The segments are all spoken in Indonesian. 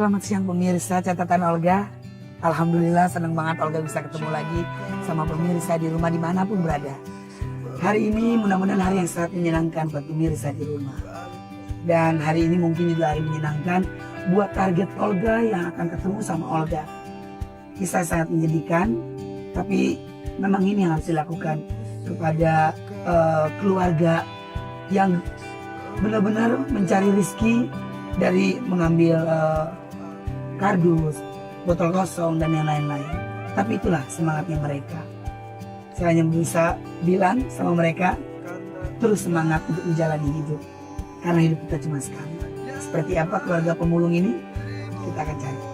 Selamat siang pemirsa catatan Olga. Alhamdulillah senang banget Olga bisa ketemu lagi sama pemirsa di rumah dimanapun berada. Hari ini mudah-mudahan hari yang sangat menyenangkan buat pemirsa di rumah. Dan hari ini mungkin juga hari menyenangkan buat target Olga yang akan ketemu sama Olga. Kisah sangat menyedihkan, tapi memang ini yang harus dilakukan kepada keluarga yang benar-benar mencari rezeki dari mengambil kardus, botol kosong, dan yang lain-lain. Tapi itulah semangatnya mereka. Saya hanya bisa bilang sama mereka, terus semangat untuk menjalani hidup. Karena hidup kita cuma sekali. Seperti apa keluarga pemulung ini, kita akan cari.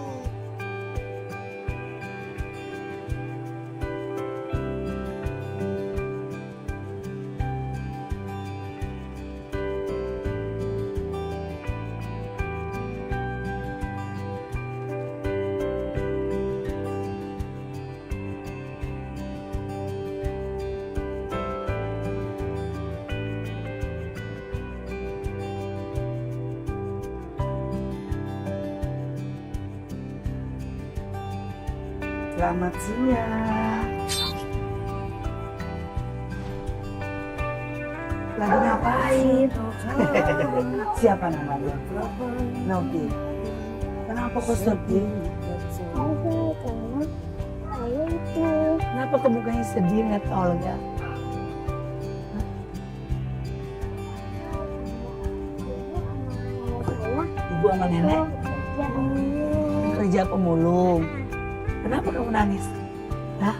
Selamat siang. Lagi ngapain? Siapa namanya? Novi. Kenapa kok sedih? Kenapa kok mukanya sedih ngeliat Olga? Ibu sama nenek kerja pemulung. Kenapa kamu nangis? Hah?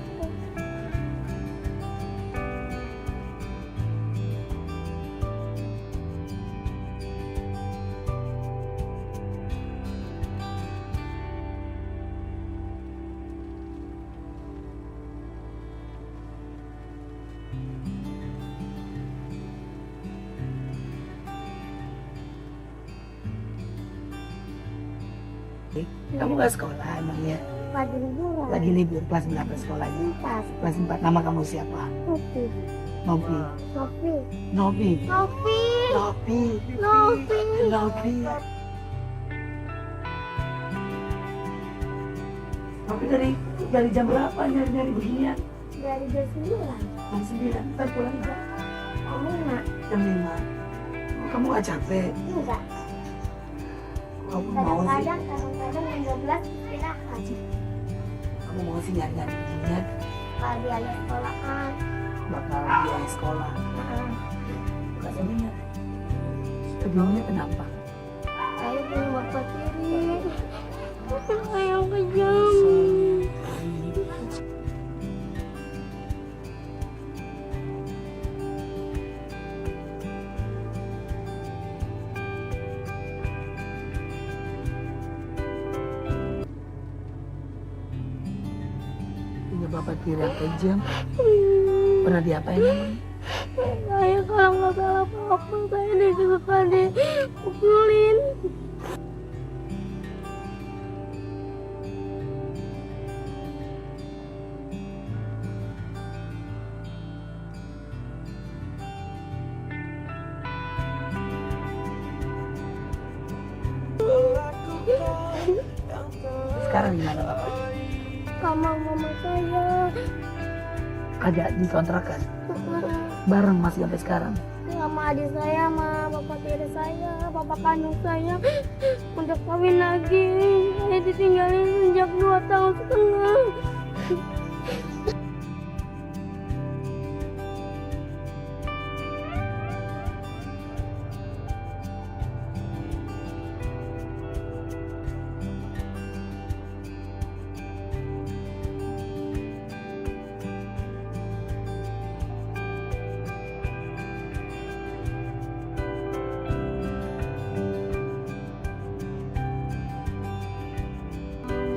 Kamu gak sekolah emangnya? Lagi liburan. Lagi libur, kelas berapa sekolahnya? Kelas 4. Nama kamu siapa? Novi. Novi. Novi. Novi. Novi. Novi. Novi. Novi. Novi dari jam berapa nyari-nyari beginian? Dari jam 9. Jam 9, ntar pulang jam Jam 5. jam 5. Kamu gak capek? Enggak. Kamu mau sih? Kadang-kadang jam 12 istirahat. Kamu mau sih nyari-nyari beginian? Kalau di akhir sekolahan. Bakal biaya sekolah. Bukan sedihnya. Sedihnya kenapa? Saya punya bapak tiri. Saya kejam. Punya bapak tiri yang kejam. Pernah diapain emang? Saya kalau nggak salah apa-apa saya suka dipukulin. Sekarang gimana bapak? Sama mama saya. Agak dikontrakan. Bareng masih sampai sekarang. Sama adik saya, sama bapak tiri saya, bapak kandung saya untuk kawin lagi. Saya ditinggalin sejak 2 tahun setengah.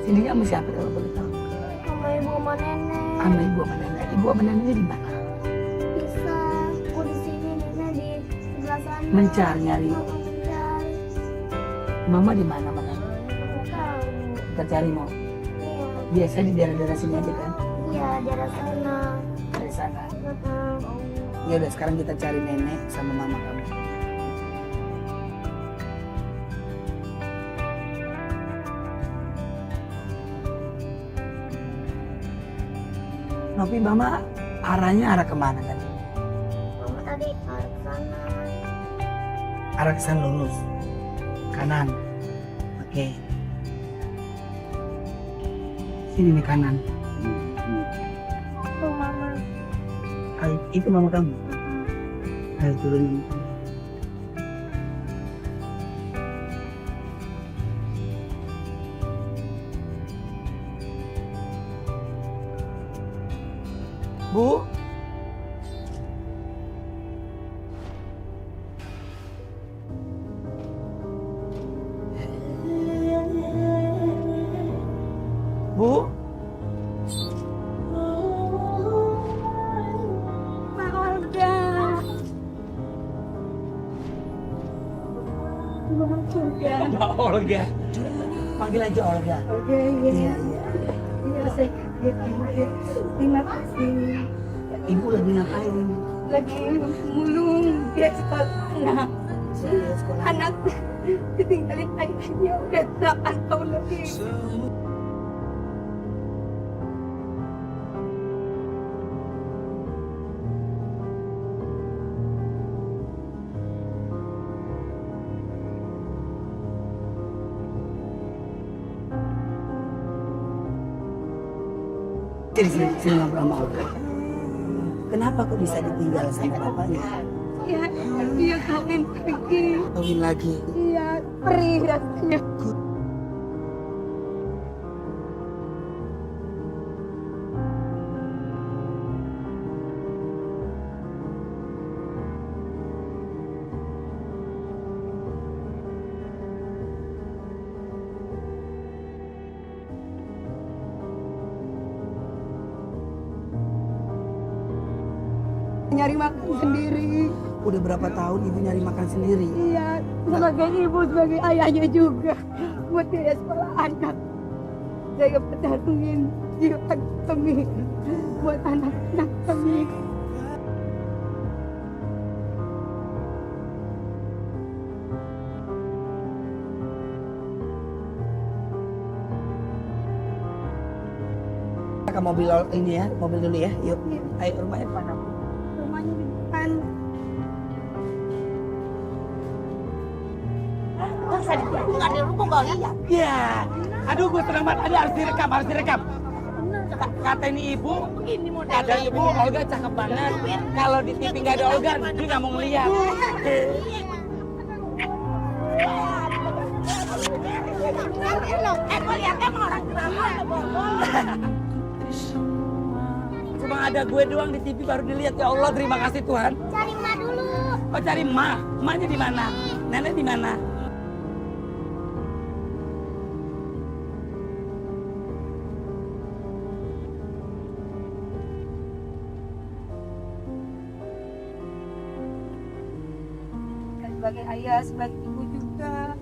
Sini sama siapa kalau boleh tahu? Sama ibu sama nenek. Sama ibu sama nenek. Ibu sama neneknya di mana? Bisa aku di sini, nenek di sebelah sana. Mencari nyari. Mencari. Mama di mana mana? Nggak tahu. Kita cari mau. Iya. Biasa di daerah-daerah sini aja kan? Iya, daerah sana. Dari sana. Heeh. Ya udah sekarang kita cari nenek sama mama kamu. Tapi mama arahnya arah kemana tadi? Mama tadi arah ke sana. Arah ke sana lurus. Kanan. Oke. Sini nih kanan. Tuh mama. Ayo, itu mama kamu. Ayo turunin. Bu. Bu. Mbak Olga. Mbak Olga. Panggil aja Olga. Olga, Iya, iya. Iya, saya kaget. Terima kasih. Ibu lagi ngapain? Lagi mulung dia sekolah. Saya sekolah. Anak ditinggalin ayahnya udah 8 tahun lebih. Sini ngobrol sama Olga. Kenapa kok bisa ditinggal sama bapaknya? Ya, dia kawin lagi. Kawin lagi. Iya, perih rasanya. Nyari makan sendiri. Udah berapa tahun ibu nyari makan sendiri? Iya, sebagai ibu, sebagai ayahnya juga. Buat biaya sekolah anak. Saya berdatengin jiwa kami. Buat anak-anak kami. Ke mobil ini ya, mobil dulu ya. Yuk. Ayo rumahnya mana? Rumahnya di depan. Ya, aduh gue senang banget. Ada harus direkam. Kata ini ibu, ada ibu Olga cakep banget. Kalau di TV nggak ada Olga, dia nggak mau ngeliat. Cuma ada gue doang di TV baru dilihat. Ya Allah, terima kasih Tuhan. Cari Ma dulu. Oh cari Ma, Manya di mana? Nenek di mana? Sebagai ayah, sebagai ibu juga,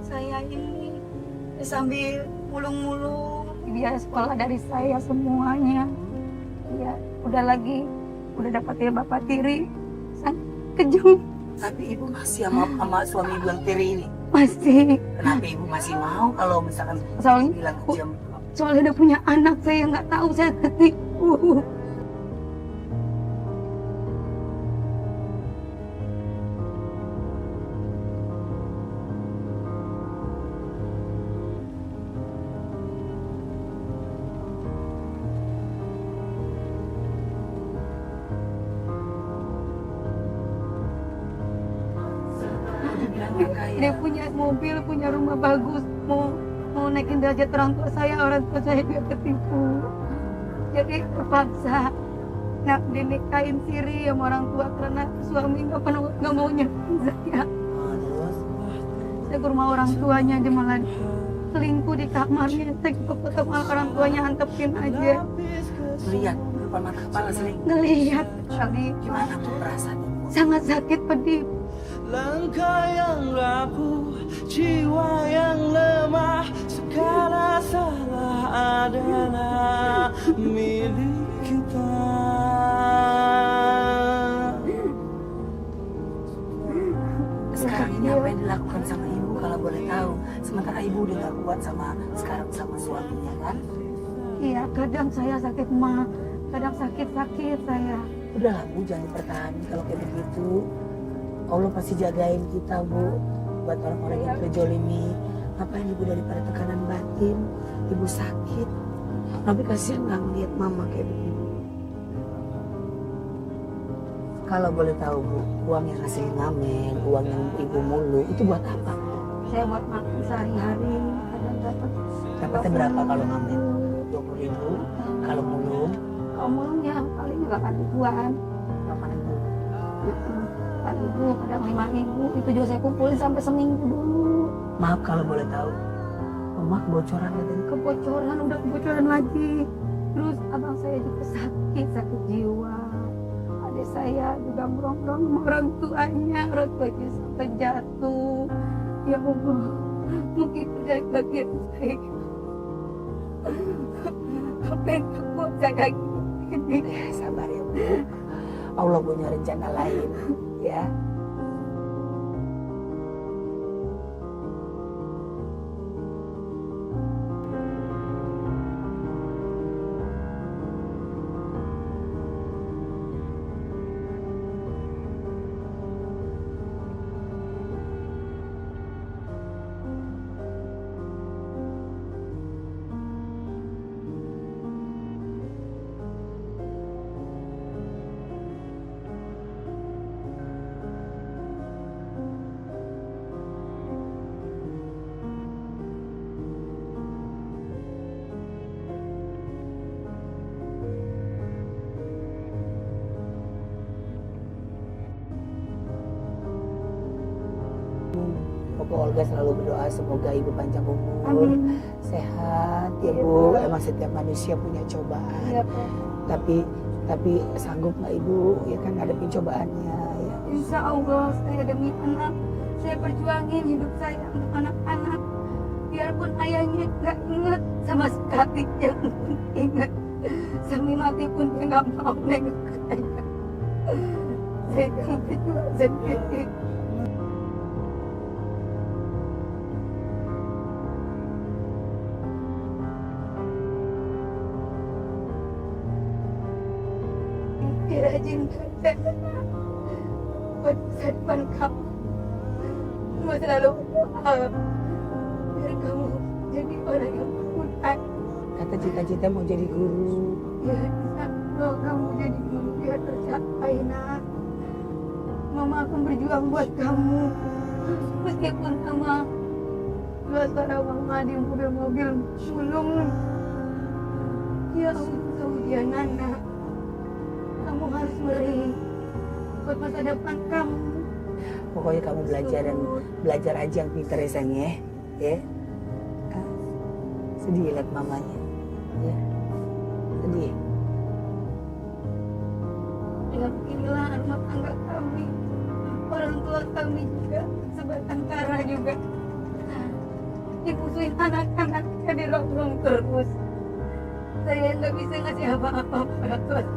saya ini sambil mulung-mulung biaya sekolah dari saya semuanya. Ya, udah dapat ya Bapak tiri, sangat kejam. Tapi ibu masih sama suami ibu yang tiri ini. Masih, Kenapa ibu masih mau kalau misalkan soalnya bilang kejam? soalnya udah punya anak, saya nggak tahu saya ketipu. Dia punya mobil, punya rumah bagus, mau naikin derajat orang tua saya juga ketipu. Jadi terpaksa dinikahin siri sama orang tua karena suami nggak mau nyertain saya. Saya ke rumah orang tuanya, dia malah selingkuh di kamarnya. Saya ke foto malah orang tuanya antepin aja. Lihat depan mata kepala sering. Ngelihat kali Gimana tuh perasaan ibu? sangat sakit pedih. Langkah yang rapuh, jiwa yang lemah, segala salah adalah milik kita. Sekarang ini apa yang dilakukan sama ibu kalau boleh tahu? Sementara ibu udah gak kuat sekarang sama suaminya kan? Iya, kadang saya sakit mah kadang sakit-sakit saya. Udahlah Bu, jangan dipertahankan kalau kayak begitu. Allah pasti jagain kita Bu. Buat orang-orang yang terjolimi, ngapain Ibu daripada tekanan batin, Ibu sakit. Tapi kasihan nggak ngeliat Mama kayak begini. Kalau boleh tahu Bu, uang yang hasil ngamen, uang yang Ibu mulu, itu buat apa? Saya buat makan sehari-hari, kadang dapat. Dapatnya berapa kalau ngamen? 20.000. Kalau mulung, Kalau mulung ya paling 8.000-an. 8.000. 4.000, kadang 5.000. Itu juga saya kumpulin sampai seminggu dulu. Maaf kalau boleh tahu, Mama kebocoran katanya. Kebocoran, udah kebocoran lagi. Terus abang saya juga sakit jiwa. Adik saya juga merongrong sama orang tuanya sampai jatuh. Ya Allah, mungkin itu dari bagian saya. Apa yang aku jaga ini? Sabar ya Bu, Allah punya rencana lain ya. Pokok Olga selalu berdoa semoga Ibu panjang umur, Amin. sehat ya Iya, Bu. Bu. Emang setiap manusia punya cobaan, Iya, Pak. tapi sanggup nggak Ibu ya kan ngadepin cobaannya ya. Insya Allah saya demi anak, saya perjuangin hidup saya untuk anak-anak. Biarpun ayahnya nggak ingat sama sekali, jangan ingat. Sampai mati pun dia nggak mau nengok saya. Saya akan berjuang sendiri. Rajin kerja buat masa depan kamu. Kamu selalu berdoa biar kamu jadi orang yang berguna. Kata cita-cita mau jadi guru. Ya, kalau kamu jadi guru biar tercapai nak. Mama akan berjuang buat kamu. Meskipun sama dua suara mama di mobil-mobil sulung. Ya untuk ujian anak. Kamu harus beri buat masa depan kamu. Pokoknya kamu belajar aja yang pintar ya sayang ya. Ya. Ah, sedih lihat mamanya. Ya. Sedih. Ya inilah rumah tangga kami. Orang tua kami juga sebatang kara juga. Dimusuhin anak-anaknya dirongrong terus. Saya nggak bisa ngasih apa-apa pada Tuhan.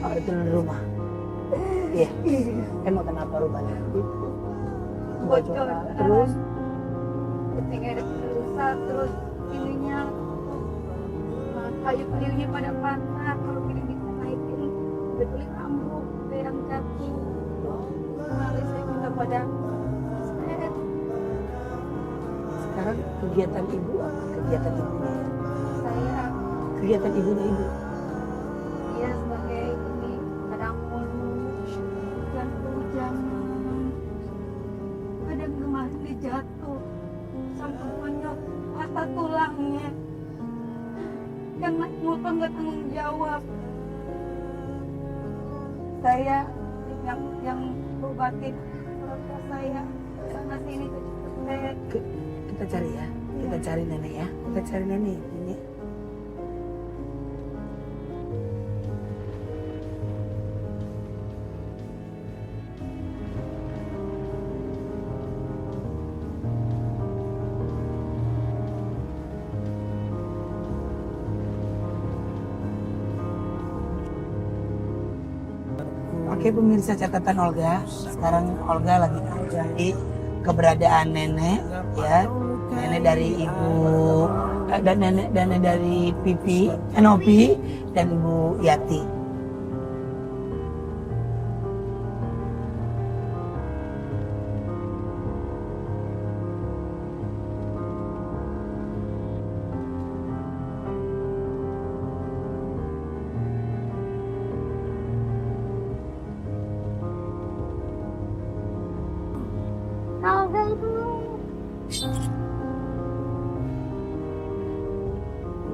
Oh, itu di rumah. Iya. Emang kenapa rumahnya begitu? Bocoran. Terus Ketika ada rusak terus ininya kayu-kayunya pada patah. Kalau kita bisa naikin betulin ambruk kayak yang jatuh. Lalu saya minta pada saya sekarang kegiatan ibu apa? Kegiatan ibunya. Kegiatan ibunya ibu. dia sebagai ini kadang hujan kadang kemarin dia jatuh sampai bonyok patah tulangnya. Yang naik motor nggak tanggung jawab. Saya yang obatin orang tua saya sana sini saya Kita cari ya. Kita cari nenek ya. Kita cari nenek. Nenek. Oke pemirsa catatan Olga, sekarang Olga lagi mencari keberadaan nenek ya, nenek dari ibu dan nenek dari Pipi, Nopi dan Ibu Yati.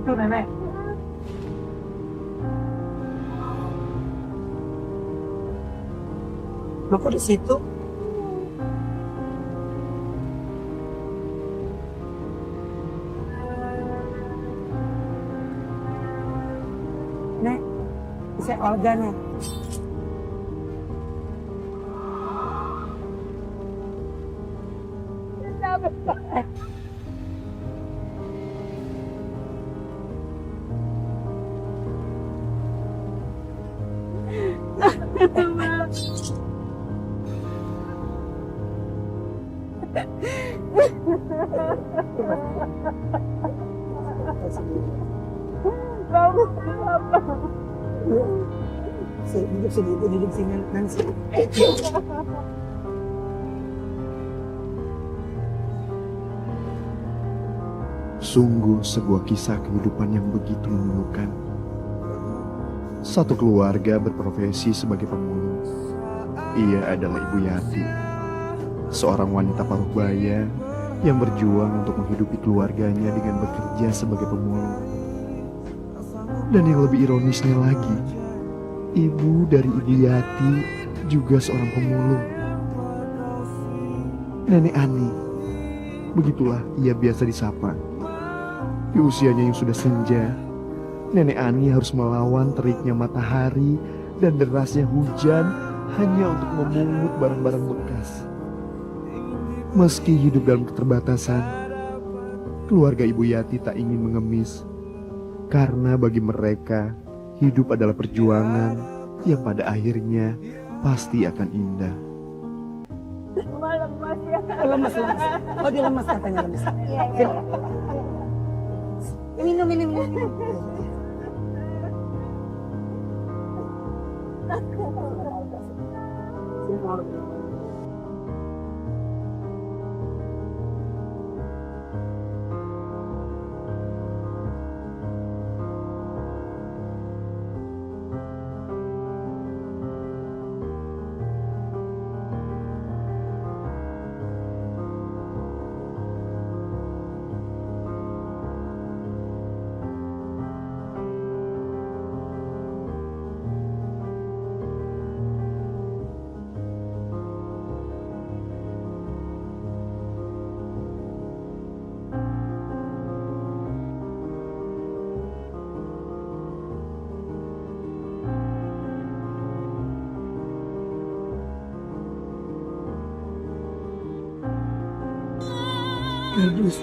Itu nenek. Lo kok di situ? Nek, saya Olga nih. Duduk sini Nancy. Sungguh sebuah kisah kehidupan yang begitu memilukan. Satu keluarga berprofesi sebagai pemulung. Ia adalah Ibu Yati, seorang wanita paruh baya yang berjuang untuk menghidupi keluarganya dengan bekerja sebagai pemulung. Dan yang lebih ironisnya lagi, ibu dari Ibu Yati juga seorang pemulung. Nenek Ani, begitulah ia biasa disapa. Di usianya yang sudah senja, Nenek Ani harus melawan teriknya matahari dan derasnya hujan hanya untuk memungut barang-barang bekas. Meski hidup dalam keterbatasan, keluarga Ibu Yati tak ingin mengemis, karena bagi mereka hidup adalah perjuangan yang pada akhirnya pasti akan indah. Lemas ya. Lemas. Oh dia lemas katanya lemas. Iya. Minum. Bagus.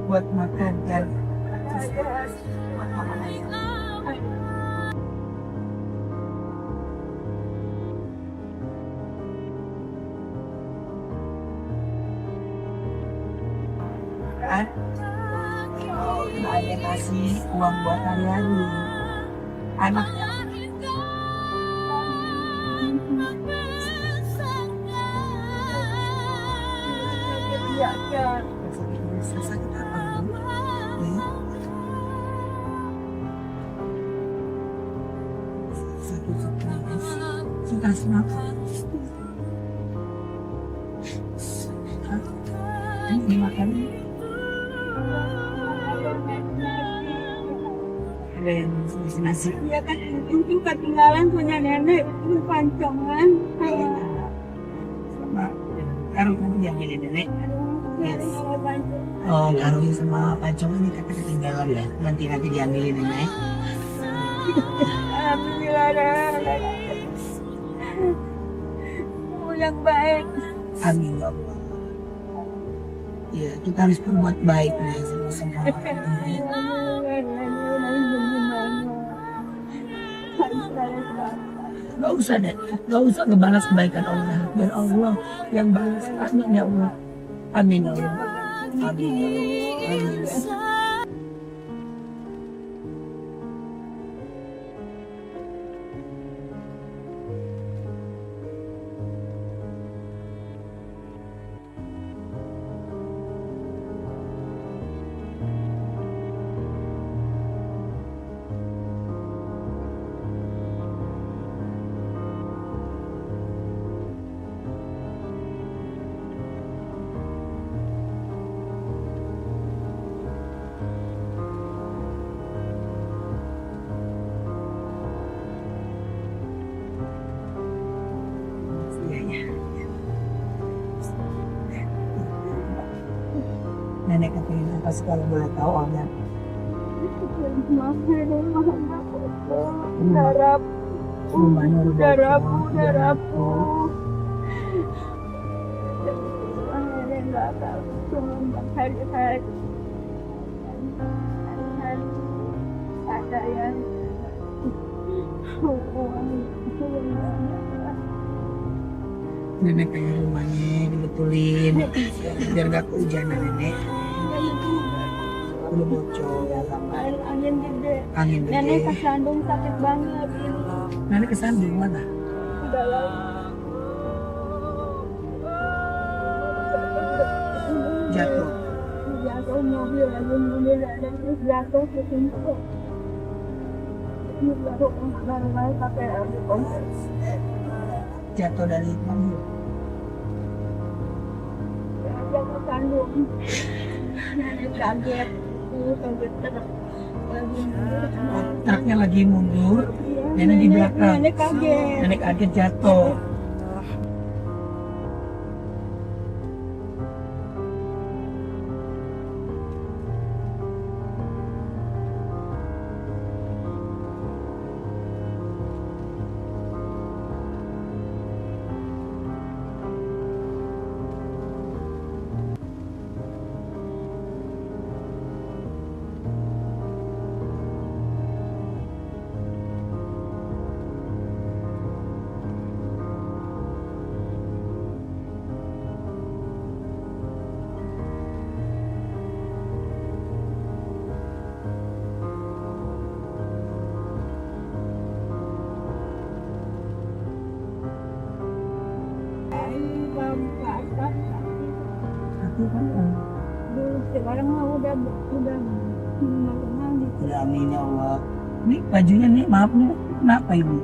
Buat makan kan. Buat makan aja. Kan? Nggak ada kasih uang buat hari-hari. Anak sakit apa Bu? Sakit stres. Stres kenapa? Ini makan. Ada yang nasi. Iya kan itu ketinggalan punya nenek itu pancongan. Sama karung nanti diambilin nenek. Yes. Pancongan. Oh, karungnya sama pacongan ini kakak ketinggalan ya. Nanti diambilin nenek. Alhamdulillah ada kamu yang baik. Amin ya Allah. Ya, kita harus berbuat baik nih sama semua orang. Gak usah deh, gak usah ngebalas kebaikan Allah. Biar Allah yang balas. Amin ya Allah. Amin ya Allah. Amin ya Allah. Amin ya Allah. Nenek kepingin apa sih kalau boleh tahu Olga? Maaf ya, darah Rumahnya udah darahku, bocor, darahku. Nenek nggak tahu, cuma hari-hari ada yang Nenek pengen rumahnya dibetulin biar gak kehujanan nenek. Udah bocor ya sama angin gede. angin Nenek gede. kesandung sakit banget ini. Nenek kesandung mana? Udah lama. Jatuh. Jatuh mobil lagi mobil ada terus jatuh ke pintu. Ini baru pakai air kompres. Jatuh dari mobil. Jatuh kandung. Nenek kaget. Kaget terus. Truknya lagi mundur, nenek di belakang. Nenek kaget. Nenek kaget jatuh. Tapi kan Sekarang mah udah ya amin ya Allah. Ini bajunya nih, maaf nih, kenapa ibu?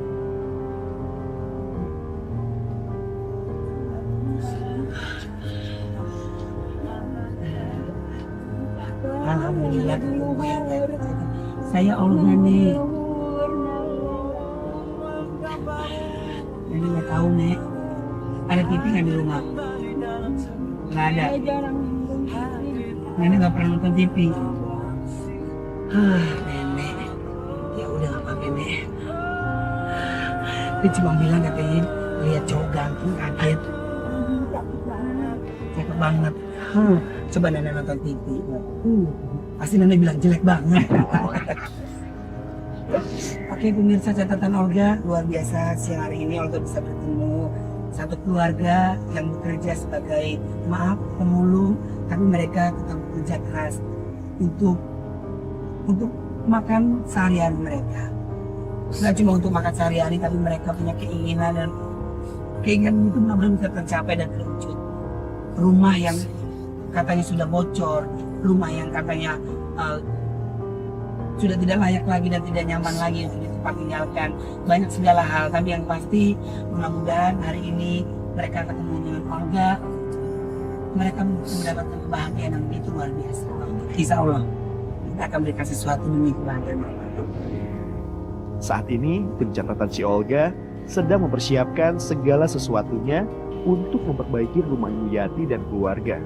Alhamdulillah. Saya Olga nih. Nenek nggak tahu nek. Ada TV nggak di rumah? Nggak ada. jarang Nenek nggak pernah nonton TV. Nenek. Ya udah nggak apa-apa nek. Dia cuma bilang katanya lihat cowok ganteng kaget. Cakep banget. Coba nenek nonton TV. Pasti nenek bilang jelek banget. Oke pemirsa catatan Olga, luar biasa siang hari ini Olga bisa bertemu satu keluarga yang bekerja sebagai pemulung, tapi mereka tetap bekerja keras untuk makan sehari-hari mereka. Tidak cuma untuk makan sehari-hari, tapi mereka punya keinginan dan keinginan itu benar-benar bisa tercapai dan terwujud. Rumah yang katanya sudah bocor, rumah yang katanya sudah tidak layak lagi dan tidak nyaman lagi untuk tempat tinggalkan, banyak segala hal. Tapi yang pasti mudah-mudahan hari ini mereka ketemu dengan Olga, mereka mendapatkan kebahagiaan yang begitu luar biasa. Insya Allah kita akan berikan sesuatu demi kebahagiaan. Saat ini, pencatatan si Olga sedang mempersiapkan segala sesuatunya untuk memperbaiki rumah Ibu Yati dan keluarga.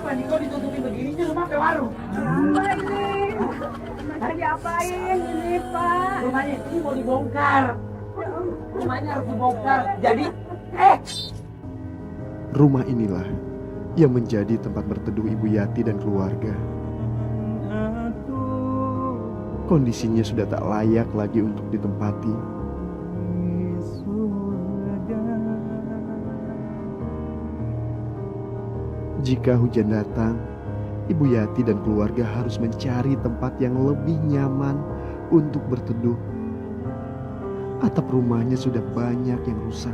siapa nih kok ditutupin begini ini rumah ke warung? Apa ini? Mau diapain ini Pak? Rumahnya ini mau dibongkar. Rumahnya harus dibongkar. Jadi, Rumah inilah yang menjadi tempat berteduh Ibu Yati dan keluarga. Kondisinya sudah tak layak lagi untuk ditempati. Jika hujan datang, Ibu Yati dan keluarga harus mencari tempat yang lebih nyaman untuk berteduh. Atap rumahnya sudah banyak yang rusak.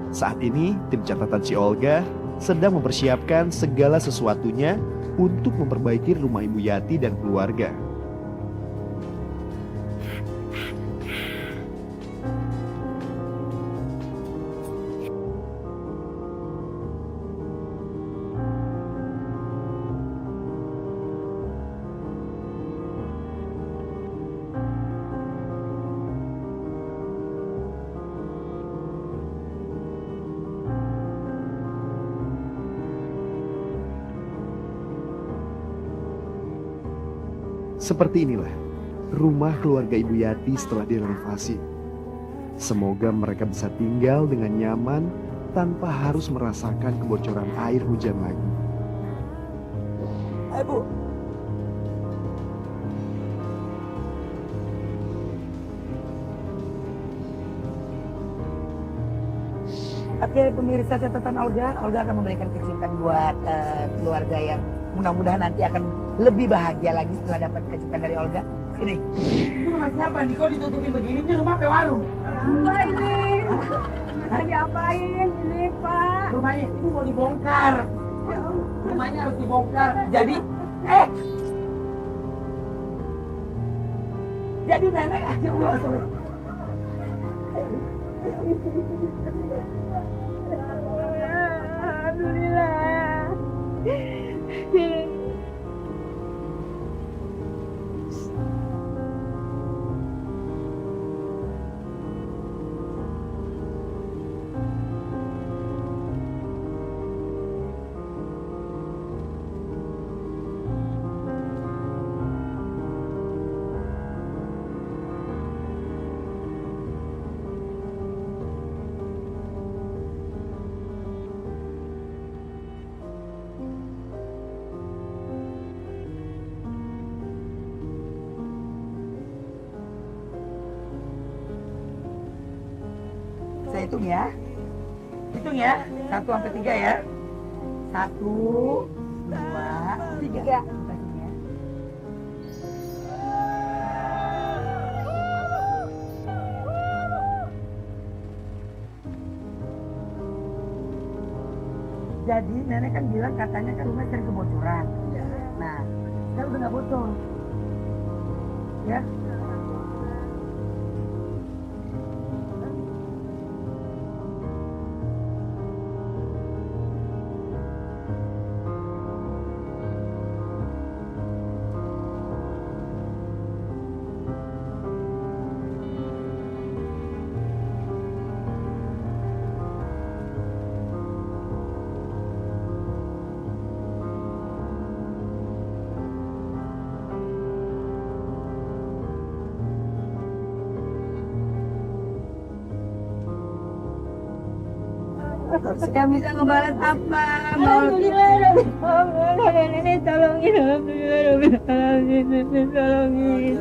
Saat ini, tim catatan si Olga sedang mempersiapkan segala sesuatunya untuk memperbaiki rumah Ibu Yati dan keluarga. Seperti inilah rumah keluarga Ibu Yati setelah direnovasi. Semoga mereka bisa tinggal dengan nyaman tanpa harus merasakan kebocoran air hujan lagi. Bu. Oke, pemirsa catatan Olga akan memberikan kejutan buat keluarga yang mudah-mudahan nanti akan lebih bahagia lagi setelah dapat kejutan dari Olga. Ini rumah siapa nih kok ditutupin begini? Ini rumah ke warung. Apa ini? Mau diapain ini Pak? Rumahnya ini mau dibongkar. Rumahnya harus dibongkar. Jadi, nenek aja Alhamdulillah. Saya hitung ya. Hitung ya. 1 sampai 3 ya. 1, 2, 3. Jadi nenek kan bilang katanya kan rumah sering kebocoran. Nah, sekarang udah nggak bocor. Ya. Gak bisa ngebalas apa. Alhamdulillah. Nenek tolongin. Alhamdulillah. Tolongin. Alhamdulillah.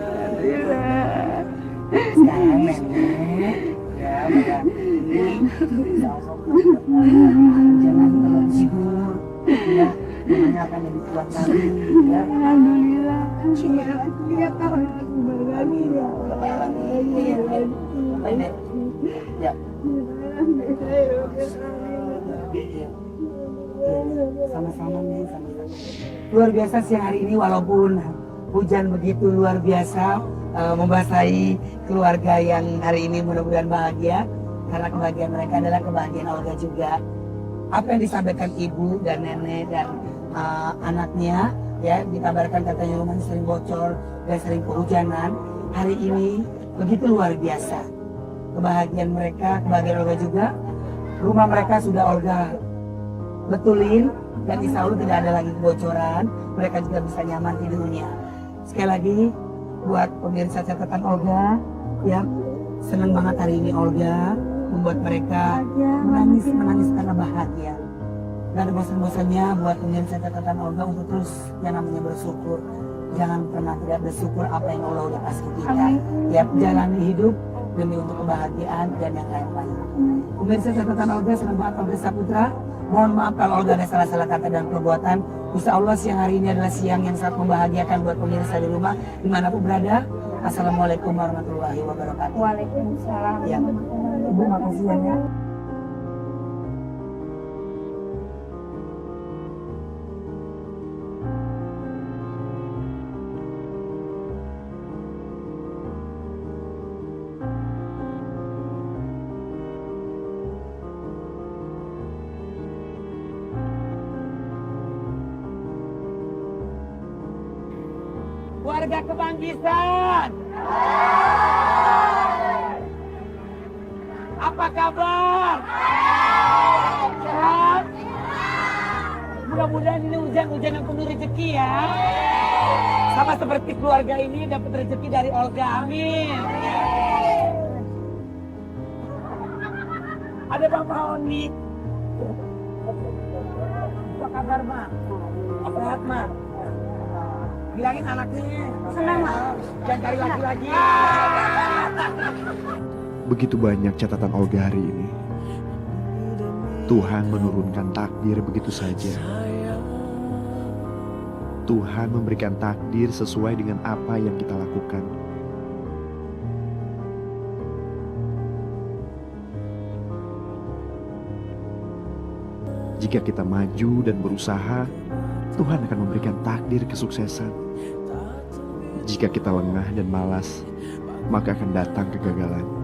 Sekarang nenek ya udah jangan terlalu tidur ya, rumahnya akan lebih kuat lagi ya. Alhamdulillah. Ya tahu aku bahagia. Ya. Sama-sama nih, sama-sama. Luar biasa siang hari ini walaupun hujan begitu luar biasa membasahi keluarga yang hari ini mudah-mudahan bahagia karena kebahagiaan mereka adalah kebahagiaan Olga juga. Apa yang disampaikan ibu dan nenek dan anaknya ya dikabarkan katanya rumahnya sering bocor dan sering kehujanan. Hari ini begitu luar biasa. Kebahagiaan mereka, kebahagiaan Olga juga. Rumah mereka sudah Olga betulin dan insya Allah tidak ada lagi kebocoran. Mereka juga bisa nyaman tidurnya. Sekali lagi buat pemirsa catatan Olga yang senang banget hari ini Olga membuat mereka menangis karena bahagia. Gak ada bosan-bosannya buat pemirsa catatan Olga untuk terus yang namanya bersyukur. Jangan pernah tidak bersyukur apa yang Allah udah kasih kita. Ya, jalani hidup demi untuk kebahagiaan dan yang lain-lain. Pemirsa catatan Olga, senang banget Olga Saputra. Mohon maaf kalau Olga ada salah-salah kata dan perbuatan. Insya Allah siang hari ini adalah siang yang sangat membahagiakan buat pemirsa di rumah dimanapun berada. Assalamualaikum warahmatullahi wabarakatuh. Waalaikumsalam. Ya, Ibu makasih ya. Warga Kebangkisan, apa kabar? Sehat? Mudah-mudahan ini hujan-hujan yang penuh rezeki ya. Sama seperti keluarga ini dapat rezeki dari Olga, amin. Ada Bang Maoni. Apa kabar, Mak? Sehat, Mak? Bilangin anaknya. Senang, Mak. Jangan cari lagi-lagi. Begitu banyak catatan Olga hari ini. Tuhan menurunkan takdir begitu saja. Tuhan memberikan takdir sesuai dengan apa yang kita lakukan. Jika kita maju dan berusaha, Tuhan akan memberikan takdir kesuksesan. Jika kita lengah dan malas, maka akan datang kegagalan.